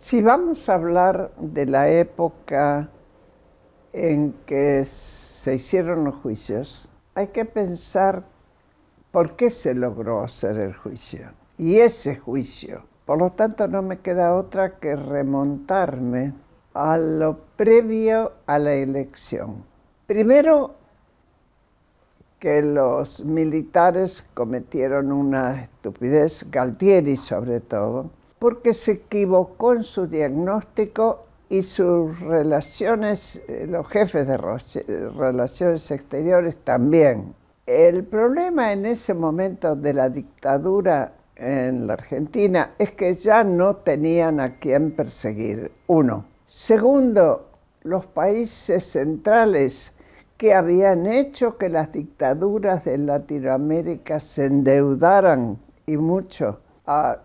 Si vamos a hablar de la época en que se hicieron los juicios, hay que pensar por qué se logró hacer el juicio y ese juicio. Por lo tanto, no me queda otra que remontarme a lo previo a la elección. Primero, que los militares cometieron una estupidez, Galtieri sobre todo, porque se equivocó en su diagnóstico y sus relaciones, los jefes de relaciones exteriores también. El problema en ese momento de la dictadura en la Argentina es que ya no tenían a quién perseguir, uno. Segundo, los países centrales que habían hecho que las dictaduras de Latinoamérica se endeudaran y mucho a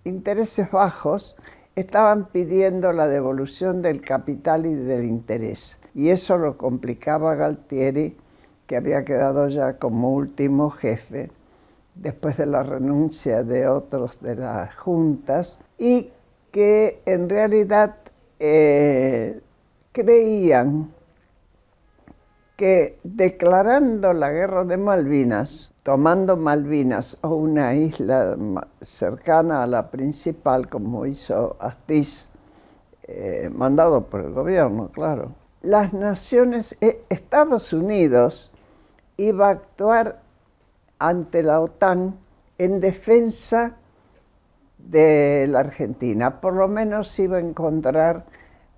intereses bajos, estaban pidiendo la devolución del capital y del interés. Y eso lo complicaba Galtieri, que había quedado ya como último jefe, después de la renuncia de otros de las juntas, y que en realidad creían que declarando la guerra de Malvinas, tomando Malvinas o una isla cercana a la principal, como hizo Astiz, mandado por el gobierno, claro, las naciones, Estados Unidos iba a actuar ante la OTAN en defensa de la Argentina. Por lo menos iba a encontrar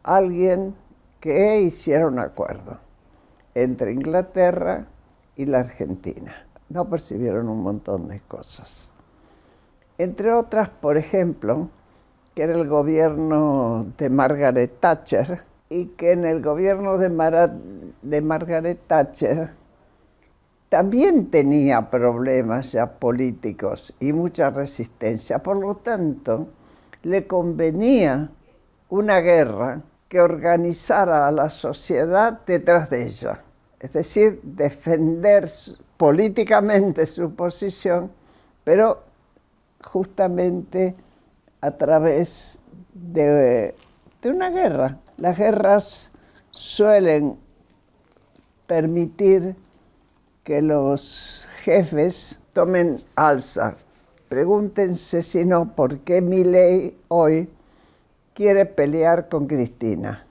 alguien que hiciera un acuerdo entre Inglaterra y la Argentina. No percibieron un montón de cosas. Entre otras, por ejemplo, que era el gobierno de Margaret Thatcher, y que en el gobierno de Margaret Thatcher también tenía problemas ya políticos y mucha resistencia. Por lo tanto, le convenía una guerra que organizara a la sociedad detrás de ella. Es decir, defender políticamente su posición, pero justamente a través de una guerra. Las guerras suelen permitir que los jefes tomen alza. Pregúntense si no, ¿por qué Milei hoy quiere pelear con Cristina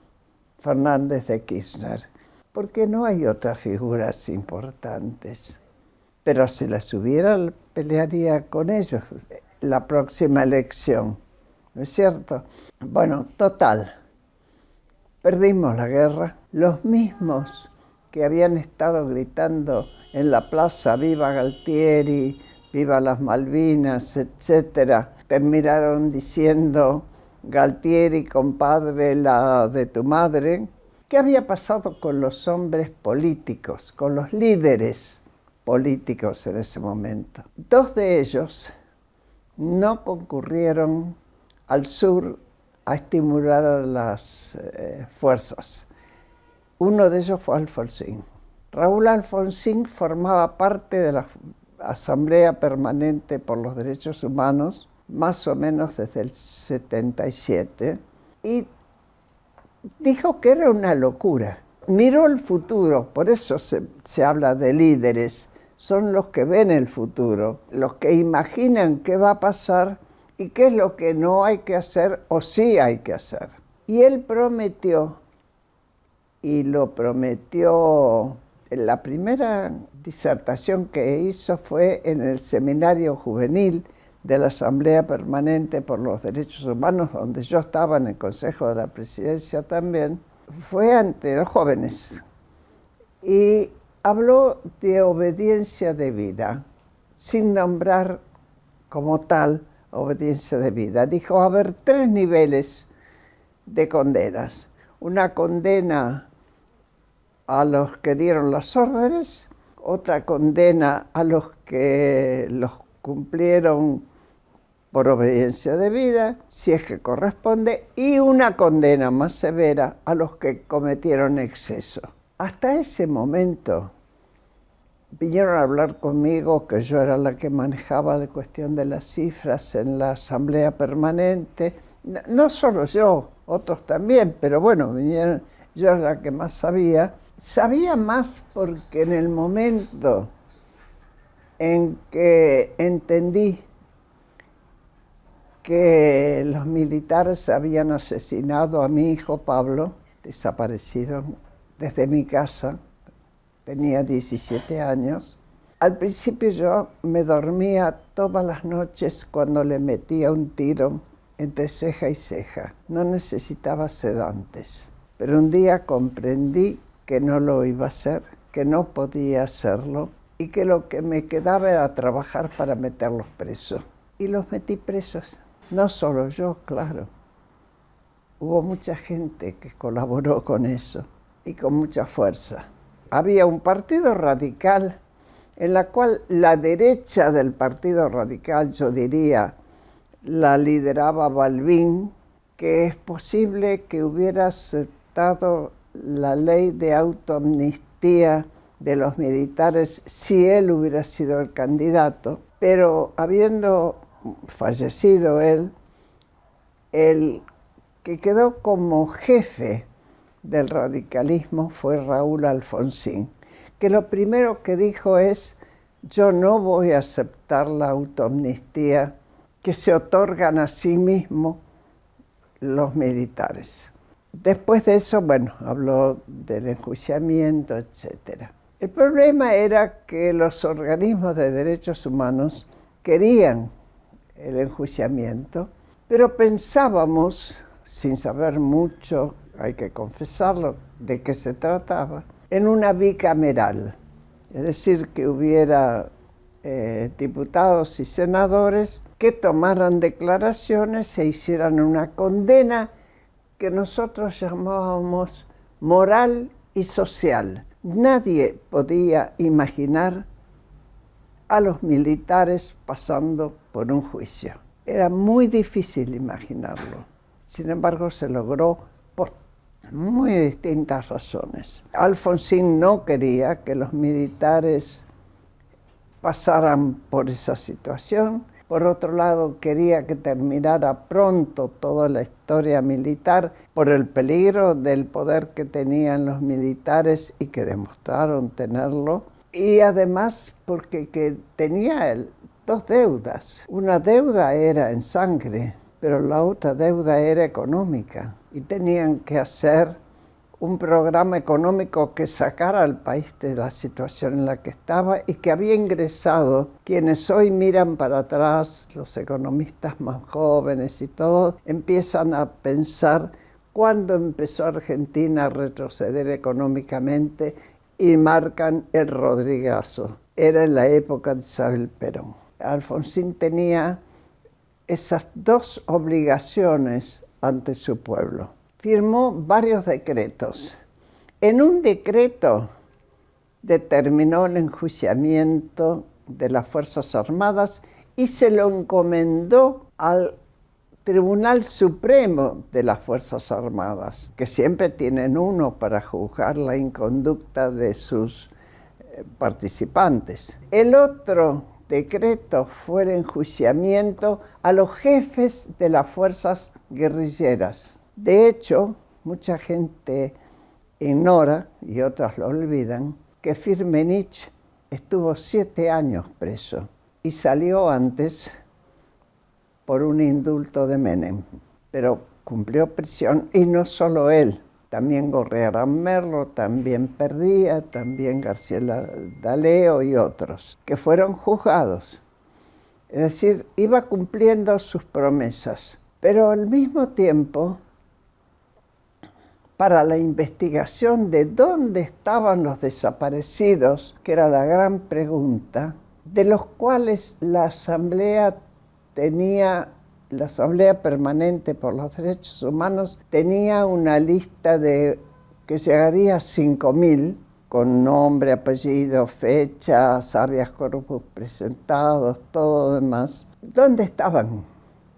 Fernández de Kirchner? Porque no hay otras figuras importantes. Pero si las hubiera, pelearía con ellos la próxima elección, ¿no es cierto? Bueno, total, perdimos la guerra. Los mismos que habían estado gritando en la plaza «Viva Galtieri», «Viva las Malvinas», etcétera, terminaron diciendo «Galtieri, compadre, la de tu madre». ¿Qué había pasado con los hombres políticos, con los líderes políticos en ese momento? Dos de ellos no concurrieron al sur a estimular a las fuerzas. Uno de ellos fue Alfonsín. Raúl Alfonsín formaba parte de la Asamblea Permanente por los Derechos Humanos, más o menos desde el 77, y dijo que era una locura. Miró el futuro, por eso se habla de líderes. Son los que ven el futuro, los que imaginan qué va a pasar y qué es lo que no hay que hacer o sí hay que hacer. Y él prometió, y lo prometió, en la primera disertación que hizo fue en el Seminario Juvenil de la Asamblea Permanente por los Derechos Humanos, donde yo estaba en el Consejo de la Presidencia también, fue ante los jóvenes y habló de obediencia debida, sin nombrar como tal obediencia debida. Dijo, va a haber tres niveles de condenas. Una condena a los que dieron las órdenes, otra condena a los que los cumplieron por obediencia debida, si es que corresponde, y una condena más severa a los que cometieron exceso. Hasta ese momento vinieron a hablar conmigo, que yo era la que manejaba la cuestión de las cifras en la Asamblea Permanente, No solo yo, otros también, pero bueno, vinieron, yo era la que más sabía. Sabía más porque en el momento en que entendí que los militares habían asesinado a mi hijo Pablo, desaparecido desde mi casa, tenía 17 años. Al principio yo me dormía todas las noches cuando le metía un tiro entre ceja y ceja. No necesitaba sedantes, pero un día comprendí que no lo iba a hacer, que no podía hacerlo y que lo que me quedaba era trabajar para meterlos presos. Y los metí presos. No solo yo, claro. Hubo mucha gente que colaboró con eso y con mucha fuerza. Había un partido radical en la cual la derecha del partido radical, yo diría, la lideraba Balbín, que es posible que hubiera aceptado la ley de autoamnistía de los militares si él hubiera sido el candidato, pero habiendo fallecido él, el que quedó como jefe del radicalismo fue Raúl Alfonsín, que lo primero que dijo es: yo no voy a aceptar la autoamnistía que se otorgan a sí mismos los militares. Después de eso, bueno, habló del enjuiciamiento, etc. El problema era que los organismos de derechos humanos querían el enjuiciamiento, pero pensábamos, sin saber mucho, hay que confesarlo, de qué se trataba, en una bicameral, es decir, que hubiera diputados y senadores que tomaran declaraciones e hicieran una condena que nosotros llamábamos moral y social. Nadie podía imaginar a los militares pasando por un juicio. Era muy difícil imaginarlo. Sin embargo, se logró por muy distintas razones. Alfonsín no quería que los militares pasaran por esa situación. Por otro lado, quería que terminara pronto toda la historia militar por el peligro del poder que tenían los militares y que demostraron tenerlo. Y además porque tenía él dos deudas. Una deuda era en sangre, pero la otra deuda era económica. Y tenían que hacer un programa económico que sacara al país de la situación en la que estaba y que había ingresado. Quienes hoy miran para atrás, los economistas más jóvenes y todos, empiezan a pensar cuándo empezó Argentina a retroceder económicamente y marcan el Rodrigazo. Era en la época de Isabel Perón. Alfonsín tenía esas dos obligaciones ante su pueblo. Firmó varios decretos. En un decreto determinó el enjuiciamiento de las Fuerzas Armadas y se lo encomendó al Tribunal Supremo de las Fuerzas Armadas, que siempre tienen uno para juzgar la inconducta de sus participantes. El otro decreto fue el enjuiciamiento a los jefes de las fuerzas guerrilleras. De hecho, mucha gente ignora, y otras lo olvidan, que Firmenich estuvo 7 años preso y salió antes por un indulto de Menem, pero cumplió prisión, y no solo él, también Gorrearán Merlo, también Perdía, también García D'Aleo y otros, que fueron juzgados. Es decir, iba cumpliendo sus promesas, pero al mismo tiempo, para la investigación de dónde estaban los desaparecidos, que era la gran pregunta, de los cuales la Asamblea Permanente por los Derechos Humanos tenía una lista que llegaría a 5.000, con nombre, apellido, fechas, habeas corpus presentados, todo demás. ¿Dónde estaban?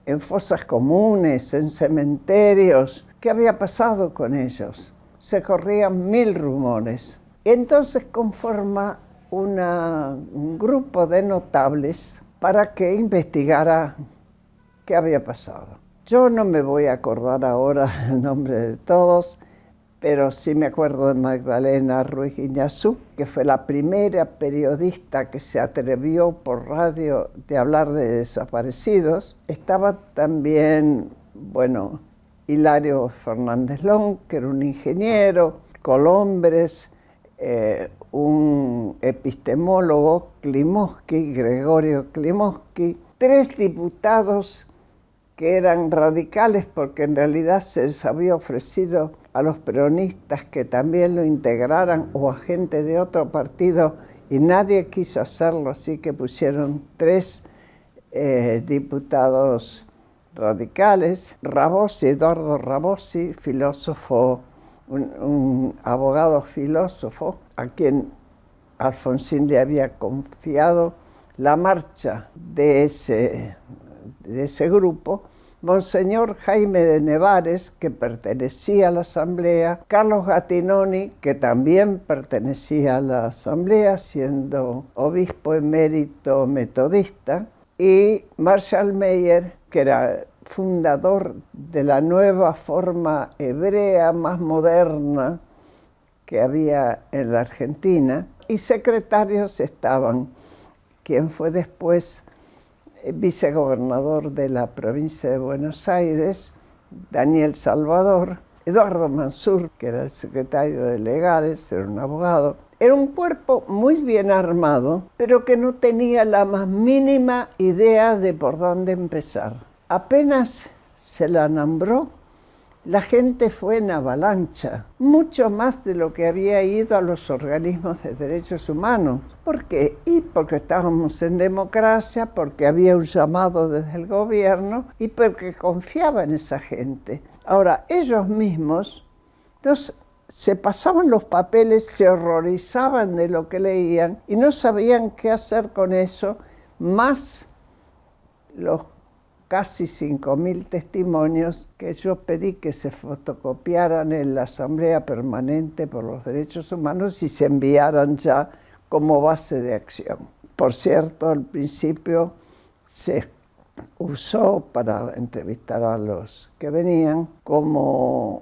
En fosas comunes, en cementerios. ¿Qué había pasado con ellos? Se corrían 1000 rumores. Entonces conforma un grupo de notables para que investigara qué había pasado. Yo no me voy a acordar ahora el nombre de todos, pero sí me acuerdo de Magdalena Ruiz Guiñazú, que fue la primera periodista que se atrevió por radio de hablar de desaparecidos. Estaba también, bueno, Hilario Fernández Long, que era un ingeniero, Colombres, un epistemólogo, Klimovsky, Gregorio Klimovsky, 3 diputados que eran radicales porque en realidad se les había ofrecido a los peronistas que también lo integraran o a gente de otro partido y nadie quiso hacerlo, así que pusieron 3 diputados radicales. Rabosi, Eduardo Rabosi, filósofo, un abogado filósofo, a quien Alfonsín le había confiado la marcha de ese grupo, Monseñor Jaime de Nevares, que pertenecía a la Asamblea, Carlos Gattinoni, que también pertenecía a la Asamblea, siendo obispo emérito metodista, y Marshall Meyer, que era fundador de la nueva forma hebrea más moderna que había en la Argentina, y secretarios estaban quien fue después vicegobernador de la provincia de Buenos Aires, Daniel Salvador, Eduardo Mansur, que era el secretario de Legales, era un abogado. Era un cuerpo muy bien armado, pero que no tenía la más mínima idea de por dónde empezar. Apenas se la nombró, la gente fue en avalancha, mucho más de lo que había ido a los organismos de derechos humanos. ¿Por qué? Y porque estábamos en democracia, porque había un llamado desde el gobierno y porque confiaba en esa gente. Ahora, ellos mismos se pasaban los papeles, se horrorizaban de lo que leían y no sabían qué hacer con eso, más los casi 5.000 testimonios que yo pedí que se fotocopiaran en la Asamblea Permanente por los Derechos Humanos y se enviaran ya como base de acción. Por cierto, al principio se usó para entrevistar a los que venían como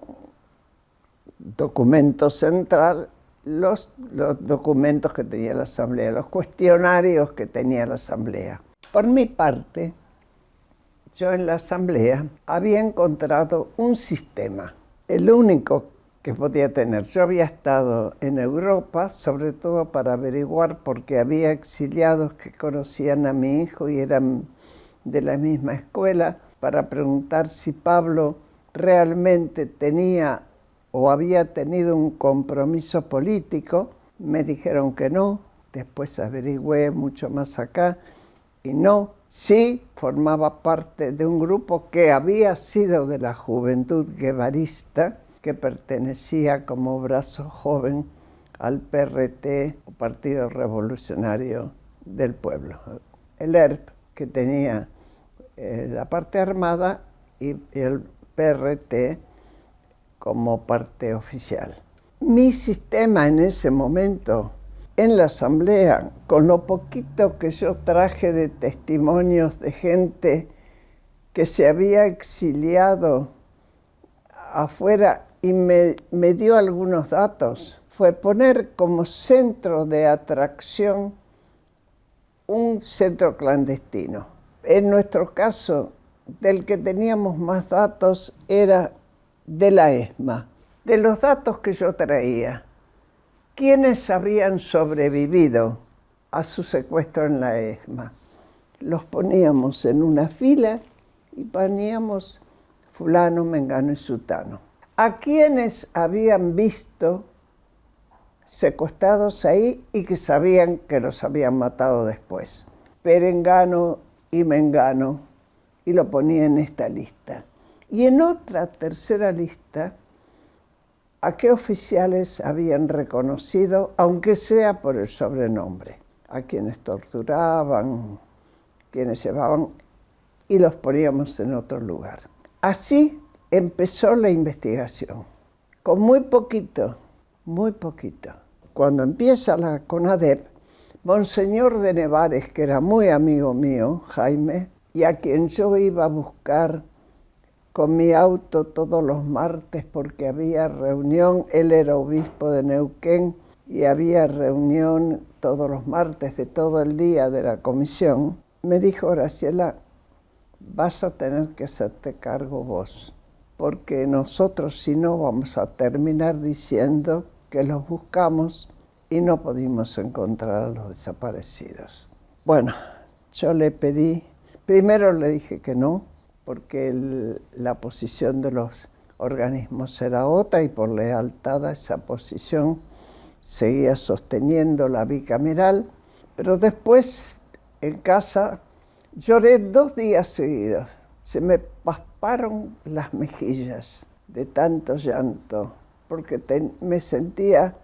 documento central los documentos que tenía la Asamblea, los cuestionarios que tenía la Asamblea. Por mi parte, yo en la Asamblea había encontrado un sistema, el único que podía tener. Yo había estado en Europa, sobre todo para averiguar, porque había exiliados que conocían a mi hijo y eran de la misma escuela, para preguntar si Pablo realmente tenía o había tenido un compromiso político. Me dijeron que no, después averigüé mucho más acá y no. Sí formaba parte de un grupo que había sido de la Juventud Guevarista, que pertenecía como brazo joven al PRT, o Partido Revolucionario del Pueblo. El ERP, que tenía la parte armada, y el PRT como parte oficial. Mi sistema en ese momento, en la Asamblea, con lo poquito que yo traje de testimonios de gente que se había exiliado afuera y me dio algunos datos, fue poner como centro de atracción un centro clandestino. En nuestro caso, del que teníamos más datos era de la ESMA. De los datos que yo traía, ¿quiénes habían sobrevivido a su secuestro en la ESMA? Los poníamos en una fila y poníamos fulano, mengano y sutano. ¿A quiénes habían visto secuestrados ahí y que sabían que los habían matado después? Perengano y mengano, y lo ponía en esta lista. Y en otra tercera lista, ¿a qué oficiales habían reconocido, aunque sea por el sobrenombre? A quienes torturaban, quienes llevaban, y los poníamos en otro lugar. Así empezó la investigación, con muy poquito, muy poquito. Cuando empieza la CONADEP, Monseñor de Nevares, que era muy amigo mío, Jaime, y a quien yo iba a buscar con mi auto todos los martes porque había reunión, él era obispo de Neuquén y había reunión todos los martes de todo el día de la comisión, me dijo: Graciela, vas a tener que hacerte cargo vos, porque nosotros si no vamos a terminar diciendo que los buscamos y no pudimos encontrar a los desaparecidos. Bueno, yo le pedí, primero le dije que no, porque la posición de los organismos era otra y por lealtad a esa posición seguía sosteniendo la bicameral, pero después en casa lloré 2 días seguidos. Se me pasparon las mejillas de tanto llanto, porque me sentía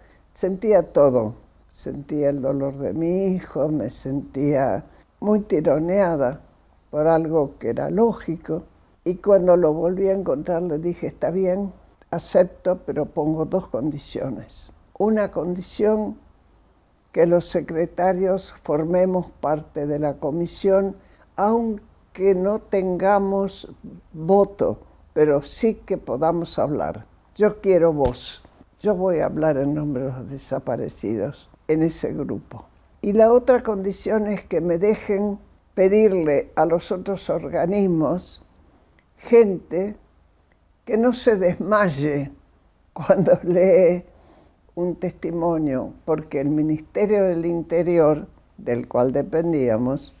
todo. Sentía el dolor de mi hijo, me sentía muy tironeada por algo que era lógico. Y cuando lo volví a encontrar le dije: está bien, acepto, pero pongo 2 condiciones. Una condición, que los secretarios formemos parte de la comisión, aunque no tengamos voto, pero sí que podamos hablar. Yo quiero voz. Yo voy a hablar en nombre de los desaparecidos en ese grupo. Y la otra condición es que me dejen pedirle a los otros organismos gente que no se desmaye cuando lee un testimonio, porque el Ministerio del Interior, del cual dependíamos,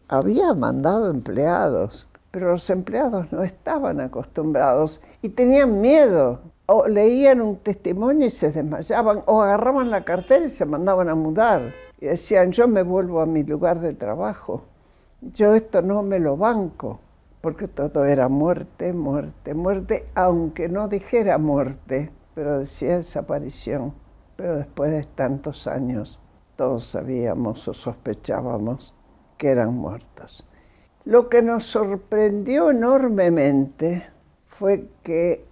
había mandado empleados, pero los empleados no estaban acostumbrados y tenían miedo. O leían un testimonio y se desmayaban, o agarraban la cartera y se mandaban a mudar. Y decían: yo me vuelvo a mi lugar de trabajo, yo esto no me lo banco, porque todo era muerte, muerte, muerte, aunque no dijera muerte, pero decía desaparición. Pero después de tantos años, todos sabíamos o sospechábamos que eran muertos. Lo que nos sorprendió enormemente fue que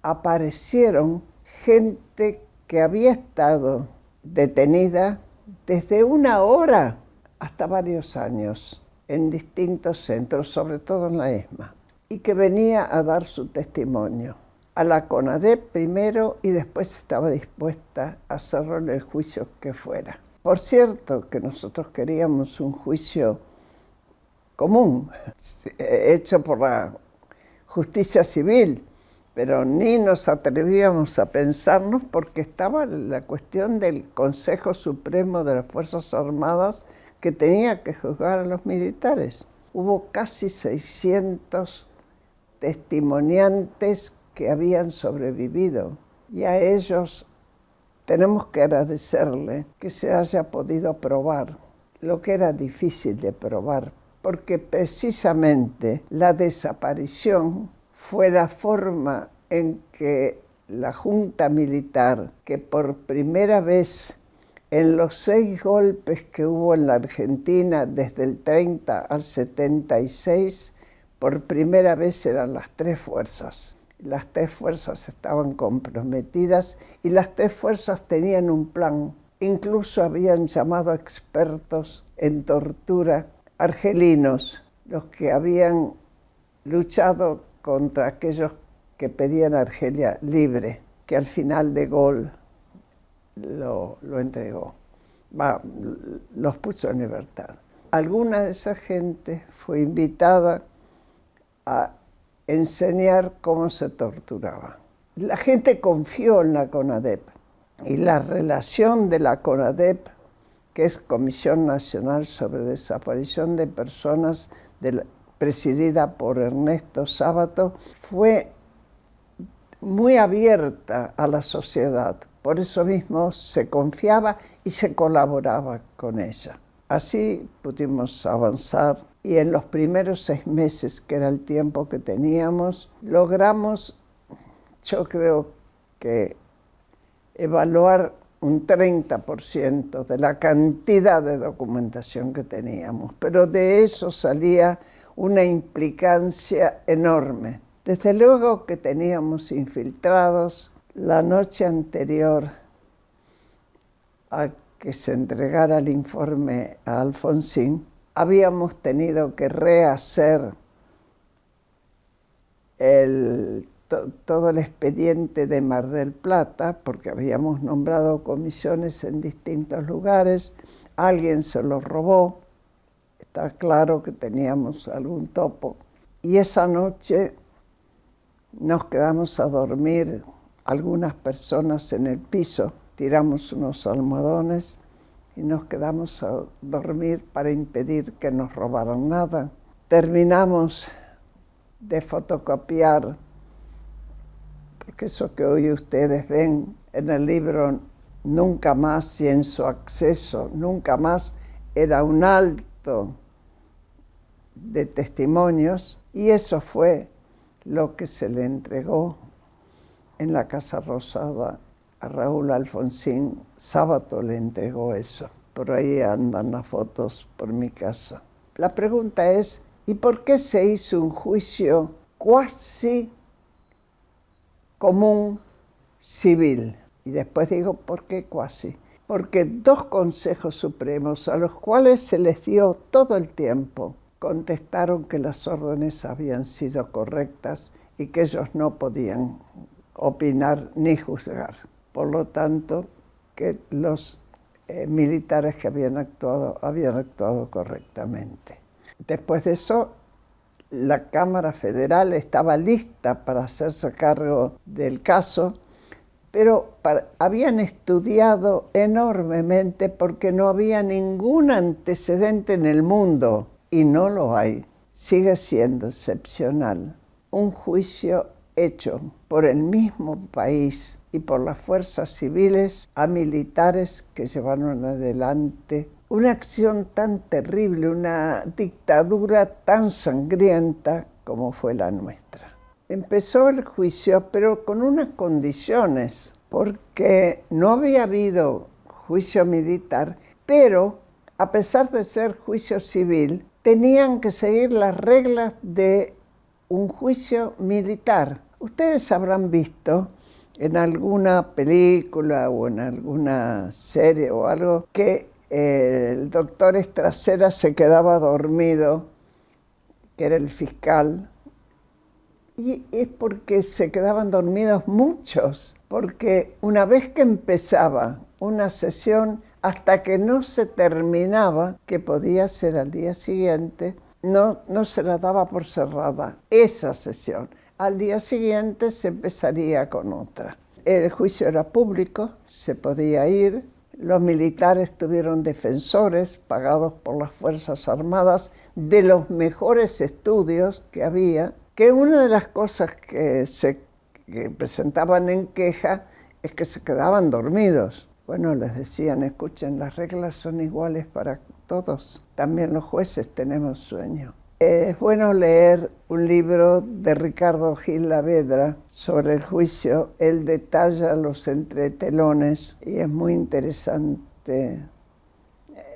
aparecieron gente que había estado detenida desde 1 hora hasta varios años en distintos centros, sobre todo en la ESMA, y que venía a dar su testimonio a la CONADEP primero y después estaba dispuesta a hacerle el juicio que fuera. Por cierto, que nosotros queríamos un juicio común, hecho por la justicia civil, pero ni nos atrevíamos a pensarnos porque estaba la cuestión del Consejo Supremo de las Fuerzas Armadas que tenía que juzgar a los militares. Hubo casi 600 testimoniantes que habían sobrevivido y a ellos tenemos que agradecerle que se haya podido probar lo que era difícil de probar, porque precisamente la desaparición fue la forma en que la Junta Militar, que por primera vez en los 6 golpes que hubo en la Argentina desde el 30 al 76, por primera vez eran las 3 fuerzas. Las 3 fuerzas estaban comprometidas y las 3 fuerzas tenían un plan. Incluso habían llamado a expertos en tortura argelinos, los que habían luchado contra aquellos que pedían Argelia libre, que al final de Gaulle lo entregó, los puso en libertad. Alguna de esa gente fue invitada a enseñar cómo se torturaba. La gente confió en la CONADEP y la relación de la CONADEP, que es Comisión Nacional sobre Desaparición de Personas, presidida por Ernesto Sábato, fue muy abierta a la sociedad. Por eso mismo se confiaba y se colaboraba con ella. Así pudimos avanzar y en los primeros 6 meses, que era el tiempo que teníamos, logramos, yo creo que evaluar un 30% de la cantidad de documentación que teníamos, pero de eso salía una implicancia enorme. Desde luego que teníamos infiltrados. La noche anterior a que se entregara el informe a Alfonsín, habíamos tenido que rehacer todo el expediente de Mar del Plata, porque habíamos nombrado comisiones en distintos lugares, alguien se lo robó, está claro que teníamos algún topo. Y esa noche nos quedamos a dormir algunas personas en el piso, tiramos unos almohadones y nos quedamos a dormir para impedir que nos robaran nada. Terminamos de fotocopiar, porque eso que hoy ustedes ven en el libro Nunca Más y en su acceso, Nunca Más, era un alto de testimonios, y eso fue lo que se le entregó en la Casa Rosada a Raúl Alfonsín. Sábato le entregó eso. Por ahí andan las fotos por mi casa. La pregunta es, ¿y por qué se hizo un juicio cuasi común civil? Y después digo, ¿por qué cuasi? Porque dos consejos supremos, a los cuales se les dio todo el tiempo, contestaron que las órdenes habían sido correctas y que ellos no podían opinar ni juzgar. Por lo tanto, que los militares que habían actuado correctamente. Después de eso, la Cámara Federal estaba lista para hacerse cargo del caso, pero habían estudiado enormemente porque no había ningún antecedente en el mundo, y no lo hay. Sigue siendo excepcional un juicio hecho por el mismo país y por las fuerzas civiles a militares que llevaron adelante una acción tan terrible, una dictadura tan sangrienta como fue la nuestra. Empezó el juicio, pero con unas condiciones, porque no había habido juicio militar, pero a pesar de ser juicio civil, tenían que seguir las reglas de un juicio militar. Ustedes habrán visto en alguna película o en alguna serie o algo que el doctor Estracera se quedaba dormido, que era el fiscal, y es porque se quedaban dormidos muchos, porque una vez que empezaba una sesión, hasta que no se terminaba, que podía ser al día siguiente, no se la daba por cerrada esa sesión. Al día siguiente se empezaría con otra. El juicio era público, se podía ir. Los militares tuvieron defensores pagados por las Fuerzas Armadas de los mejores estudios que había, que una de las cosas que presentaban en queja es que se quedaban dormidos. Bueno, les decían, escuchen, las reglas son iguales para todos. También los jueces tenemos sueño. Es bueno leer un libro de Ricardo Gil Lavedra sobre el juicio. Él detalla los entretelones y es muy interesante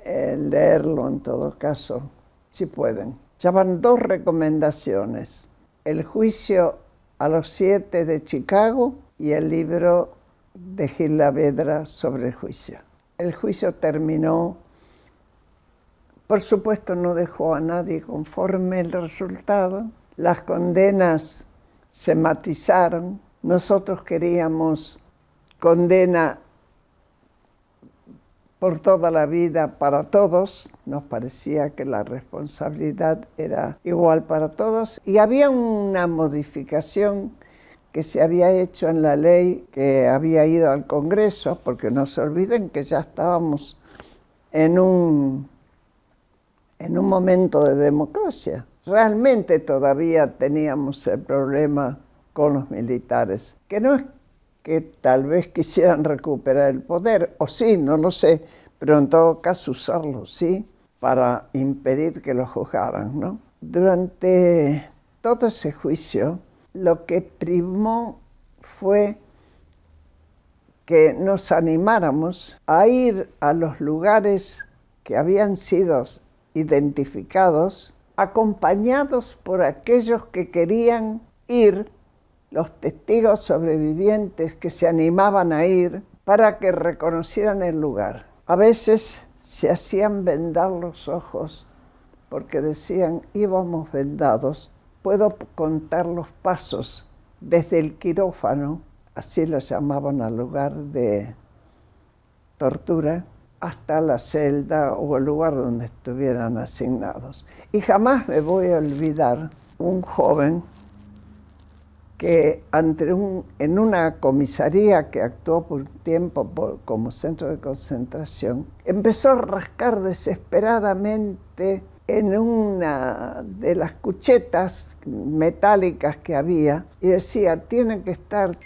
leerlo en todo caso, si pueden. Ya van 2 recomendaciones: el juicio a los 7 de Chicago y el libro de Gil Lavedra sobre el juicio. El juicio terminó, por supuesto no dejó a nadie conforme el resultado. Las condenas se matizaron. Nosotros queríamos condena por toda la vida para todos. Nos parecía que la responsabilidad era igual para todos. Y había una modificación que se había hecho en la ley que había ido al Congreso, porque no se olviden que ya estábamos en un momento de democracia. Realmente todavía teníamos el problema con los militares, que no es que tal vez quisieran recuperar el poder, o sí, no lo sé, pero en todo caso usarlo, sí, para impedir que lo juzgaran, ¿no? Durante todo ese juicio, lo que primó fue que nos animáramos a ir a los lugares que habían sido identificados, acompañados por aquellos que querían ir, los testigos sobrevivientes que se animaban a ir para que reconocieran el lugar. A veces se hacían vendar los ojos porque decían íbamos vendados puedo contar los pasos desde el quirófano, así lo llamaban al lugar de tortura, hasta la celda o el lugar donde estuvieran asignados. Y jamás me voy a olvidar un joven que en una comisaría que actuó por un tiempo como centro de concentración, empezó a rascar desesperadamente en una de las cuchetas metálicas que había y decía, tiene que estar,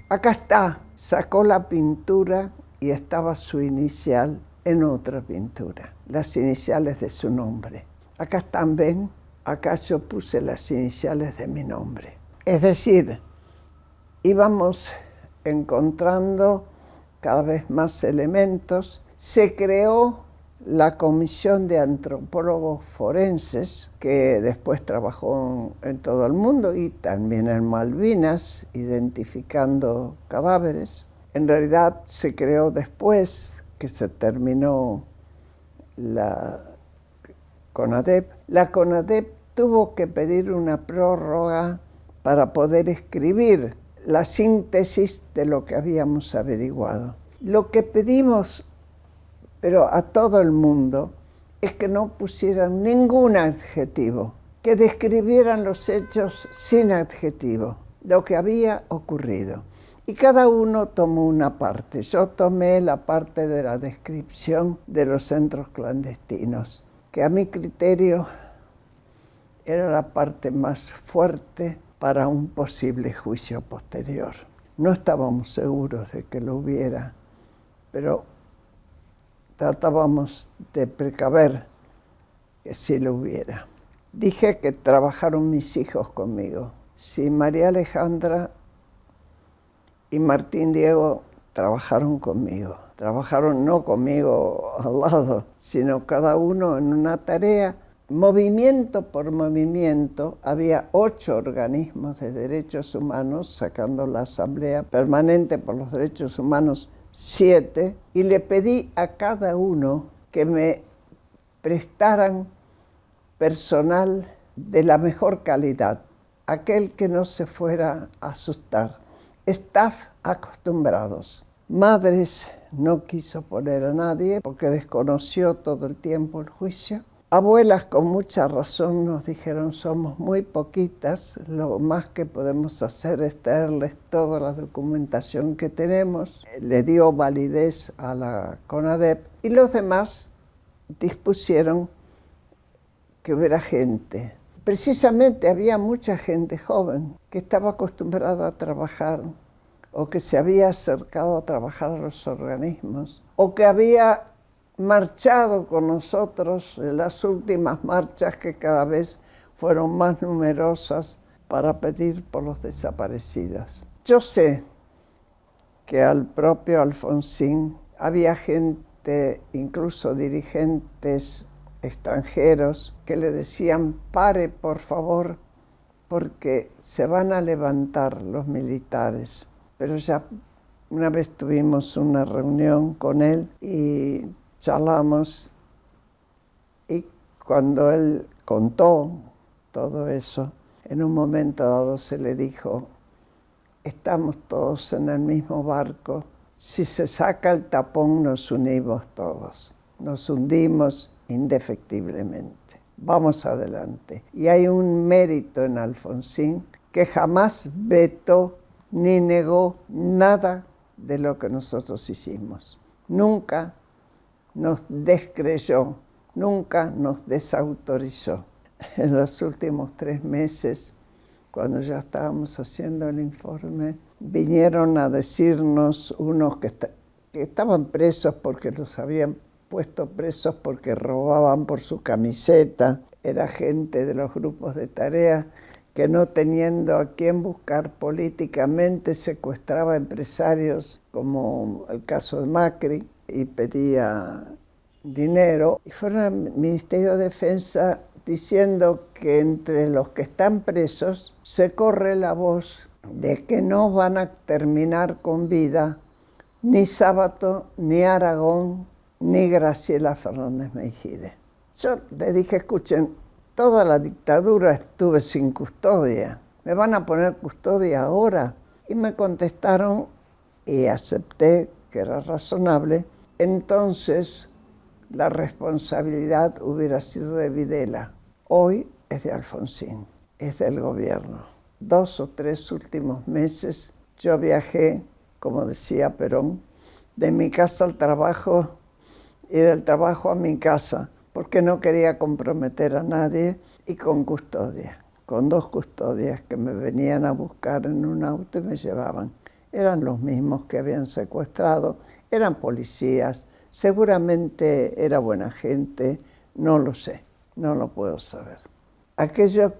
acá está. Sacó la pintura y estaba su inicial en otra pintura, las iniciales de su nombre. Acá están, ven, acá yo puse las iniciales de mi nombre. Es decir, íbamos encontrando cada vez más elementos. Se creó la Comisión de Antropólogos Forenses, que después trabajó en todo el mundo y también en Malvinas, identificando cadáveres. En realidad se creó después que se terminó la CONADEP. La CONADEP tuvo que pedir una prórroga para poder escribir la síntesis de lo que habíamos averiguado. Lo que pedimos, pero a todo el mundo, es que no pusieran ningún adjetivo, que describieran los hechos sin adjetivo, lo que había ocurrido. Y cada uno tomó una parte. Yo tomé la parte de la descripción de los centros clandestinos, que a mi criterio era la parte más fuerte para un posible juicio posterior. No estábamos seguros de que lo hubiera, pero tratábamos de precaver que sí lo hubiera. Dije que trabajaron mis hijos conmigo. Sí, María Alejandra y Martín Diego trabajaron conmigo. Trabajaron no conmigo al lado, sino cada uno en una tarea. Movimiento por movimiento, había 8 organismos de derechos humanos, sacando la Asamblea Permanente por los Derechos Humanos, 7, y le pedí a cada uno que me prestaran personal de la mejor calidad, aquel que no se fuera a asustar. Staff acostumbrados. Madres no quiso poner a nadie porque desconoció todo el tiempo el juicio. Abuelas con mucha razón nos dijeron, somos muy poquitas, lo más que podemos hacer es traerles toda la documentación que tenemos. Le dio validez a la CONADEP y los demás dispusieron que hubiera gente. Precisamente había mucha gente joven que estaba acostumbrada a trabajar o que se había acercado a trabajar a los organismos o que había marchado con nosotros en las últimas marchas que cada vez fueron más numerosas para pedir por los desaparecidos. Yo sé que al propio Alfonsín había gente, incluso dirigentes extranjeros, que le decían, pare por favor, porque se van a levantar los militares. Pero ya una vez tuvimos una reunión con él y charlamos, y cuando él contó todo eso, en un momento dado se le dijo, estamos todos en el mismo barco, si se saca el tapón nos unimos todos, nos hundimos indefectiblemente. Vamos adelante. Y hay un mérito en Alfonsín que jamás vetó ni negó nada de lo que nosotros hicimos. Nunca nos descreyó, nunca nos desautorizó. En los últimos 3 meses, cuando ya estábamos haciendo el informe, vinieron a decirnos unos que estaban presos porque los habían puesto presos porque robaban por su camiseta. Era gente de los grupos de tarea que, no teniendo a quién buscar políticamente, secuestraba empresarios, como el caso de Macri, y pedía dinero. Y fueron al Ministerio de Defensa diciendo que entre los que están presos se corre la voz de que no van a terminar con vida ni Sábato, ni Aragón, ni Graciela Fernández Meijide. Yo les dije, escuchen, Toda la dictadura estuve sin custodia. ¿Me van a poner custodia ahora? Y me contestaron, y acepté que era razonable, entonces la responsabilidad hubiera sido de Videla. Hoy es de Alfonsín, es del gobierno. 2 o 3 últimos meses yo viajé, como decía Perón, de mi casa al trabajo y del trabajo a mi casa, porque no quería comprometer a nadie, y con custodia, con 2 custodias que me venían a buscar en un auto y me llevaban. Eran los mismos que habían secuestrado, eran policías, seguramente era buena gente, no lo sé, no lo puedo saber. Aquello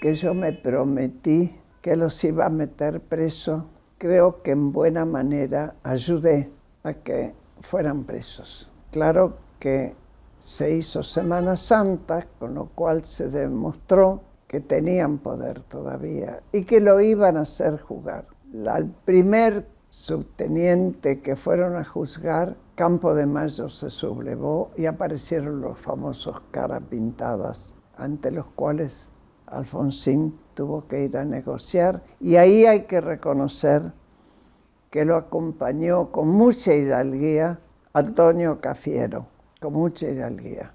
que yo me prometí que los iba a meter presos, creo que en buena manera ayudé a que fueran presos. Claro que se hizo Semana Santa, con lo cual se demostró que tenían poder todavía y que lo iban a hacer jugar. Al primer subteniente que fueron a juzgar, Campo de Mayo se sublevó y aparecieron los famosos caras pintadas, ante los cuales Alfonsín tuvo que ir a negociar, y ahí hay que reconocer que lo acompañó con mucha hidalguía Antonio Cafiero, con mucha hidalguía.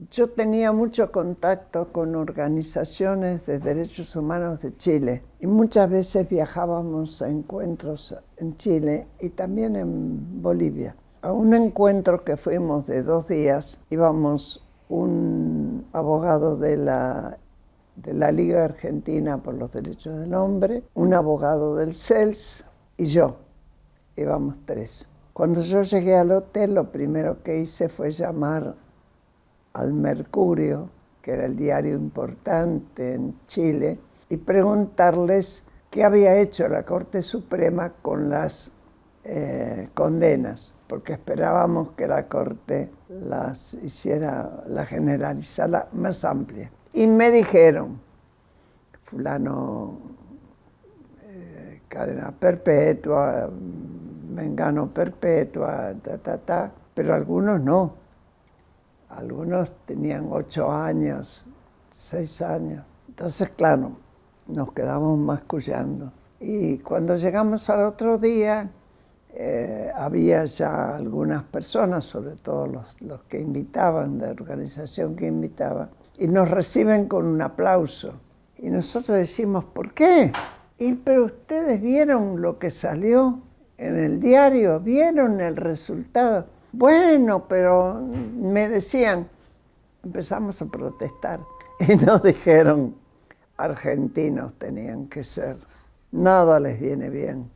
Yo tenía mucho contacto con organizaciones de derechos humanos de Chile y muchas veces viajábamos a encuentros en Chile y también en Bolivia. A un encuentro que fuimos de 2 días, íbamos un abogado de la Liga Argentina por los Derechos del Hombre, un abogado del CELS y yo. Íbamos 3. Cuando yo llegué al hotel, lo primero que hice fue llamar al Mercurio, que era el diario importante en Chile, y preguntarles qué había hecho la Corte Suprema con las condenas, porque esperábamos que la Corte las hiciera, la generalizara más amplia. Y me dijeron, fulano, cadena perpetua, mengano perpetua, pero algunos no. Algunos tenían 8 años, 6 años. Entonces, claro, nos quedamos mascullando. Y cuando llegamos al otro día, había ya algunas personas, sobre todo los que invitaban, la organización que invitaba, y nos reciben con un aplauso. Y nosotros decimos, ¿por qué? Pero ustedes vieron lo que salió en el diario, vieron el resultado. Bueno, pero me decían, empezamos a protestar y nos dijeron, argentinos tenían que ser, nada les viene bien.